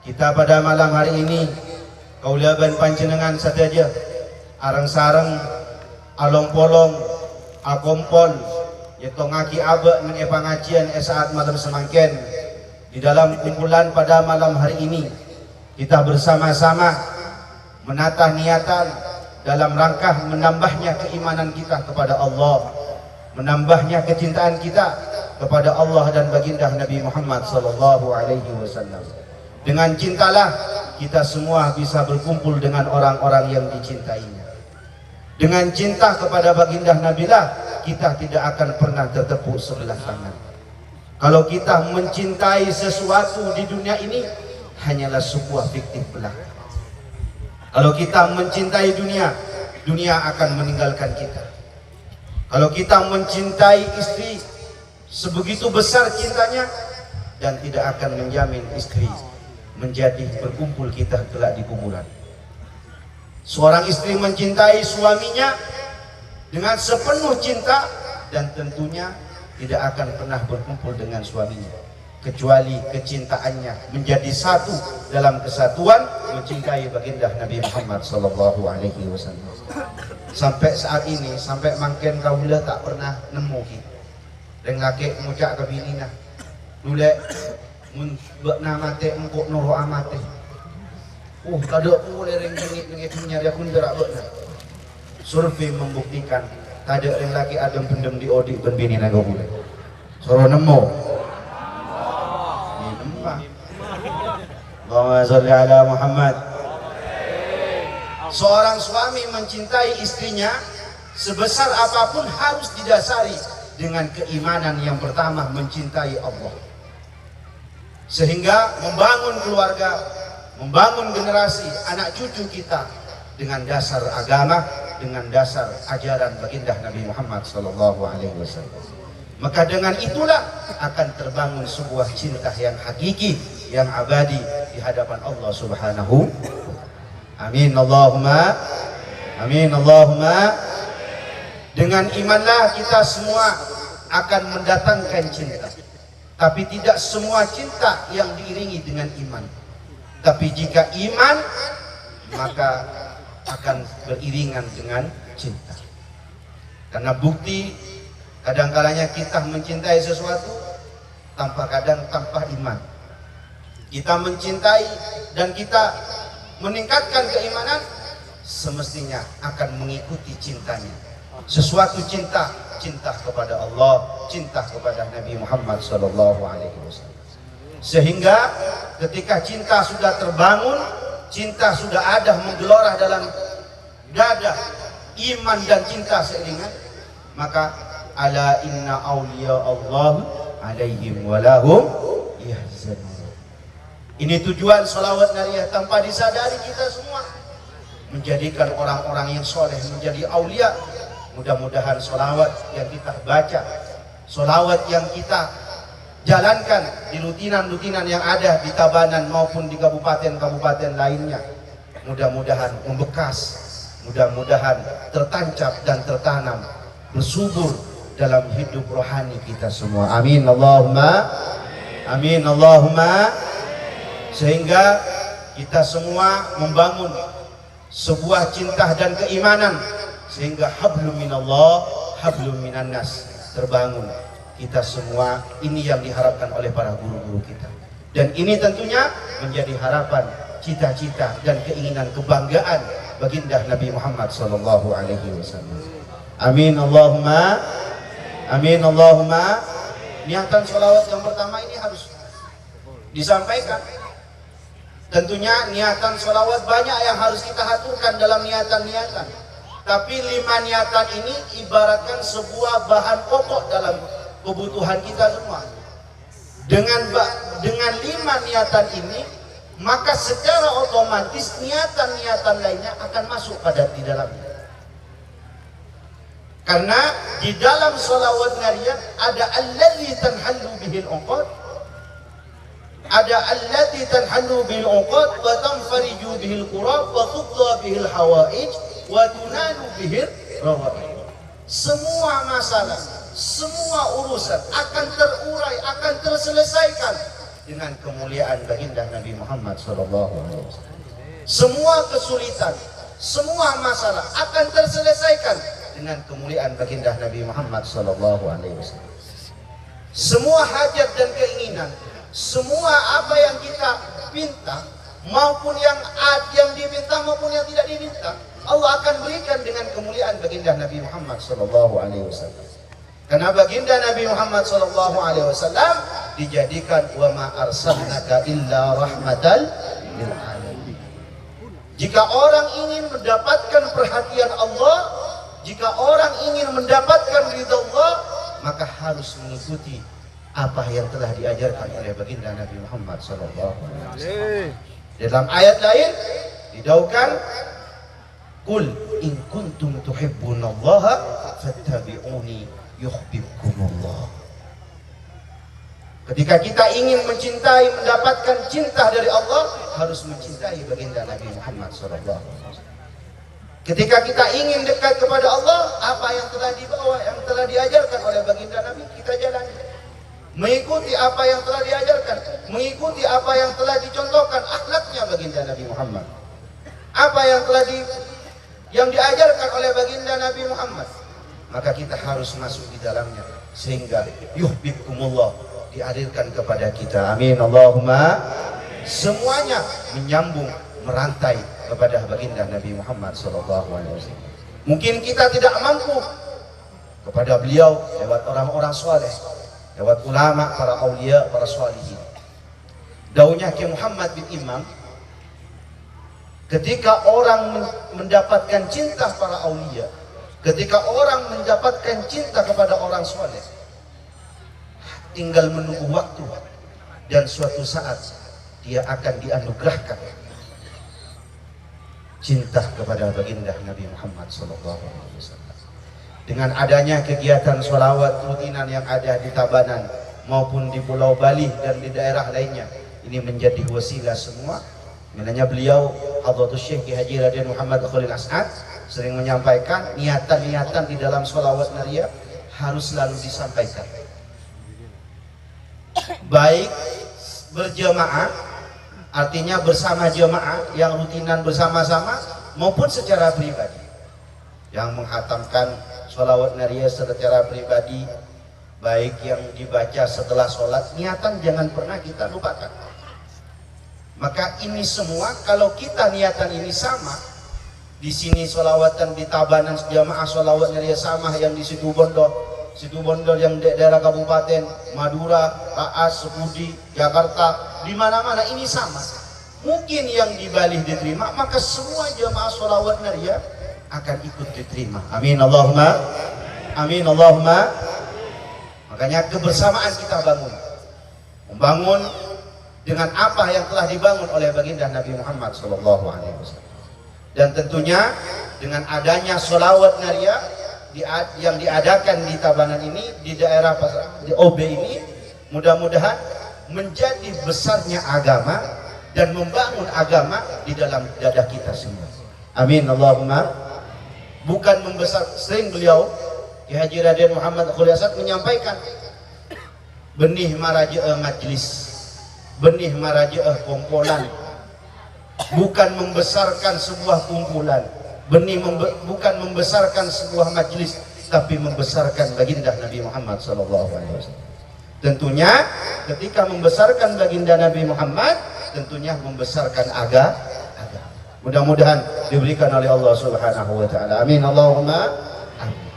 Kita pada malam hari ini kaulaban panjenengan saja arang sareng along polong akompol yaitu ngaki abe nang pengajian saat malam semangken. Di dalam kumpulan pada malam hari ini kita bersama-sama menata niatan dalam rangka menambahnya keimanan kita kepada Allah, menambahnya kecintaan kita kepada Allah dan baginda Nabi Muhammad sallallahu alaihi wasallam. Dengan cintalah kita semua bisa berkumpul dengan orang-orang yang dicintainya. Dengan cinta kepada baginda Nabi lah kita tidak akan pernah tertepuk sebelah tangan. Kalau kita mencintai sesuatu di dunia ini hanyalah sebuah fiktif belaka. Kalau kita mencintai dunia, dunia akan meninggalkan kita. Kalau kita mencintai istri sebegitu besar cintanya dan tidak akan menjamin istri menjadi berkumpul kita kelak di kuburan. Seorang istri mencintai suaminya dengan sepenuh cinta dan tentunya tidak akan pernah berkumpul dengan suaminya kecuali kecintaannya menjadi satu dalam kesatuan mencintai baginda Nabi Muhammad sallallahu alaihi wasallam. Sampai saat ini, sampai mangken kaula tak pernah nemu kita reng laki ngucak ke binina nulek mun bekna mate engkok noro amate kada boleh reng bini nang nyari aku ndak bekna. Survei membuktikan kada reng laki adem pendem di odik ben bini naga boleh soro nemu ni nembah. Allahumma sholli ala Muhammad. Seorang suami mencintai istrinya sebesar apapun harus didasari dengan keimanan yang pertama, mencintai Allah. Sehingga membangun keluarga, membangun generasi anak cucu kita dengan dasar agama, dengan dasar ajaran baginda Nabi Muhammad sallallahu alaihi wasallam. Maka dengan itulah akan terbangun sebuah cinta yang hakiki, yang abadi di hadapan Allah Subhanahu. Amin Allahumma amin Allahumma. Dengan imanlah kita semua akan mendatangkan cinta. Tapi tidak semua cinta yang diiringi dengan iman. Tapi jika iman maka akan beriringan dengan cinta. Karena bukti kadang-kalanya kita mencintai sesuatu tanpa iman. Kita mencintai dan kita meningkatkan keimanan semestinya akan mengikuti cintanya. Sesuatu cinta kepada Allah, cinta kepada Nabi Muhammad sallallahu alaihi wasallam. Sehingga ketika cinta sudah terbangun, cinta sudah ada menggelora dalam dada, iman dan cinta seiringan, maka ala inna awliya Allah alaihim walahum yahzanun. Ini tujuan sholawat nariyah tanpa disadari kita semua menjadikan orang-orang yang soleh menjadi aulia. Mudah-mudahan sholawat yang kita baca, sholawat yang kita jalankan di rutinan-rutinan yang ada di Tabanan maupun di kabupaten-kabupaten lainnya, mudah-mudahan membekas, mudah-mudahan tertancap dan tertanam, bersubur dalam hidup rohani kita semua. Amin Allahumma amin Allahumma. Sehingga kita semua membangun sebuah cinta dan keimanan sehingga hablum minallah hablum minannas terbangun. Kita semua ini yang diharapkan oleh para guru-guru kita, dan ini tentunya menjadi harapan, cita-cita dan keinginan kebanggaan baginda Nabi Muhammad sallallahu alaihi wasallam. Amin Allahumma amin Allahumma. Niatan sholawat yang pertama ini harus disampaikan. Tentunya niatan sholawat banyak yang harus kita haturkan dalam niatan-niatan. Tapi 5 niatan ini ibaratkan sebuah bahan pokok dalam kebutuhan kita semua. Dengan 5 niatan ini, maka secara otomatis niatan-niatan lainnya akan masuk di dalamnya. Karena di dalam sholawat nariyah ada alladzi tanhallu bihil uqad, ada allati tanhallu bil uqad wa tanfariju bihil qurab wa tuqda bihil hawaij wa tunalu bihil rawaid. Semua masalah, semua urusan akan terurai, akan terselesaikan dengan kemuliaan baginda Nabi Muhammad sallallahu alaihi wasallam. Semua kesulitan, semua masalah akan terselesaikan dengan kemuliaan baginda Nabi Muhammad sallallahu alaihi wasallam. Semua hajat dan keinginan, semua apa yang kita pinta, maupun yang diminta maupun yang tidak diminta, Allah akan berikan dengan kemuliaan baginda Nabi Muhammad sallallahu alaihi wasallam. Karena baginda Nabi Muhammad sallallahu alaihi wasallam dijadikan wa ma arsalnaka illa rahmatan lil alamin. Jika orang ingin mendapatkan perhatian Allah, jika orang ingin mendapatkan ridha Allah, maka harus mengikuti apa yang telah diajarkan oleh baginda Nabi Muhammad sallallahu alaihi wasallam. Dalam ayat lain didaukan, "Qul in kuntum tuhibbunallaha fattabi'uni yuhibbukumullah." Ketika kita ingin mencintai, mendapatkan cinta dari Allah, harus mencintai baginda Nabi Muhammad sallallahu alaihi wasallam. Ketika kita ingin dekat kepada Allah, apa yang telah dibawa, yang telah diajarkan oleh baginda Nabi, kita jalani. Mengikuti apa yang telah diajarkan, mengikuti apa yang telah dicontohkan akhlaknya baginda Nabi Muhammad. Apa yang diajarkan oleh baginda Nabi Muhammad, maka kita harus masuk di dalamnya sehingga yuhibbukumullah dihadirkan kepada kita. Amin Allahumma. Semuanya menyambung, merantai kepada baginda Nabi Muhammad sallallahu alaihi wasallam. Mungkin kita tidak mampu kepada beliau lewat orang-orang saleh, lewat ulama, para aulia, para sholihin. Daunya Ki Muhammad bin Imam, ketika orang mendapatkan cinta para aulia, ketika orang mendapatkan cinta kepada orang saleh, tinggal menunggu waktu dan suatu saat dia akan dianugerahkan cinta kepada baginda Nabi Muhammad sallallahu alaihi wasallam. Dengan adanya kegiatan sholawat rutinan yang ada di Tabanan maupun di Pulau Bali dan di daerah lainnya, ini menjadi wasilah semua. Menanya beliau Hadratus Syekh Ki Haji Raden Muhammad Khalil As'ad sering menyampaikan niatan-niatan di dalam sholawat nariyah harus selalu disampaikan, baik berjamaah, artinya bersama jemaah yang rutinan bersama-sama, maupun secara pribadi yang menghatamkan sholawat nariyah secara pribadi, baik yang dibaca setelah sholat, niatan jangan pernah kita lupakan. Maka ini semua kalau kita niatan ini sama, di sini sholawatan di Tabanan jamaah sholawat nariyah sama yang di Situ Bondo yang di daerah Kabupaten Madura, Raas, Sepudi, Jakarta, di mana-mana ini sama. Mungkin yang di Bali diterima, maka semua jamaah sholawat nariyah akan ikut diterima. Amin Allahumma. Amin Allahumma. Makanya kebersamaan kita bangun, membangun dengan apa yang telah dibangun oleh baginda Nabi Muhammad sallallahu alaihi wasallam. Dan tentunya dengan adanya sholawat nariyah yang diadakan di Tabanan ini, di daerah di OB ini, mudah-mudahan menjadi besarnya agama dan membangun agama di dalam dada kita semua. Amin Allahumma. Bukan membesar, sering beliau Ki Haji Raden Muhammad Khalil As'ad menyampaikan, benih marajaah majlis, benih marajaah kumpulan, bukan membesarkan sebuah kumpulan. Benih bukan membesarkan sebuah majlis, tapi membesarkan baginda Nabi Muhammad sallallahu alaihi wasallam. Tentunya ketika membesarkan baginda Nabi Muhammad, tentunya membesarkan agama. Mudah-mudahan diberikan oleh Allah Subhanahu wa taala. Amin Allahumma. Amin.